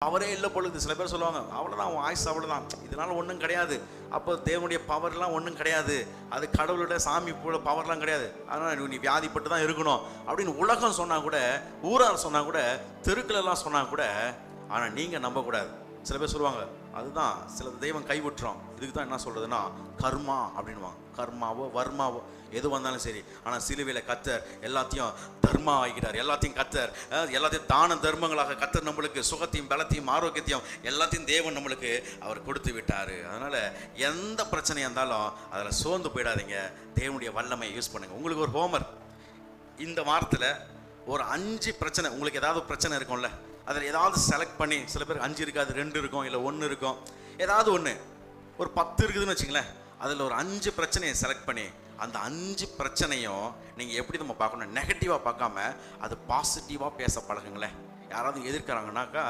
பவரே இல்லை பொழுது. சில பேர் சொல்லுவாங்க, அவ்வளோதான் உன் ஆயுசு அவ்வளோதான், இதனால ஒன்றும் கிடையாது. அப்போ தேவனுடைய பவர்லாம் ஒன்றும் கிடையாது, அது கடவுளோட சாமி போல பவர்லாம் கிடையாது, அதனால் நீ வியாதிப்பட்டு தான் இருக்கணும் அப்படின்னு உலகம் சொன்னால் கூட, ஊரார் சொன்னால் கூட, தெருக்களெல்லாம் சொன்னால் கூட, ஆனால் நீங்கள் நம்பக்கூடாது. சில பேர் சொல்லுவாங்க, அதுதான் சில தெய்வம் கைவிட்டுறோம், இதுக்கு தான் என்ன சொல்கிறதுன்னா கர்மா அப்படின்வாங்க. கர்மாவோ வர்மாவோ எது வந்தாலும் சரி, ஆனால் சிலுவையில் கர்த்தர் எல்லாத்தையும் தர்மா ஆகிட்டார். எல்லாத்தையும் கர்த்தர் எல்லாத்தையும் தான தர்மங்களாக கர்த்தர் நம்மளுக்கு சுகத்தையும் பலத்தையும் ஆரோக்கியத்தையும் எல்லாத்தையும் தேவன் நம்மளுக்கு அவர் கொடுத்து விட்டார். அதனால் எந்த பிரச்சனையாக இருந்தாலும் அதில் சோர்ந்து போயிடாதீங்க, தேவனுடைய வல்லமையை யூஸ் பண்ணுங்கள். உங்களுக்கு ஒரு ஹோம்வொர்க், இந்த வாரத்தில் ஒரு 5 பிரச்சனை, உங்களுக்கு ஏதாவது பிரச்சனை இருக்கும்ல, அதில் ஏதாவது செலக்ட் பண்ணி, சில பேர் 5 இருக்காது, 2 இருக்கும், இல்லை 1 இருக்கும், ஏதாவது ஒன்று, ஒரு 10 இருக்குதுன்னு வச்சுங்களேன், அதில் ஒரு 5 பிரச்சனையை செலக்ட் பண்ணி அந்த 5 பிரச்சனையும் நீங்கள் எப்படி நம்ம பார்க்கணும், நெகட்டிவாக பார்க்காம அது பாசிட்டிவாக பேச பழகுங்களேன். யாராவது எதிர்க்கிறாங்கனாக்கா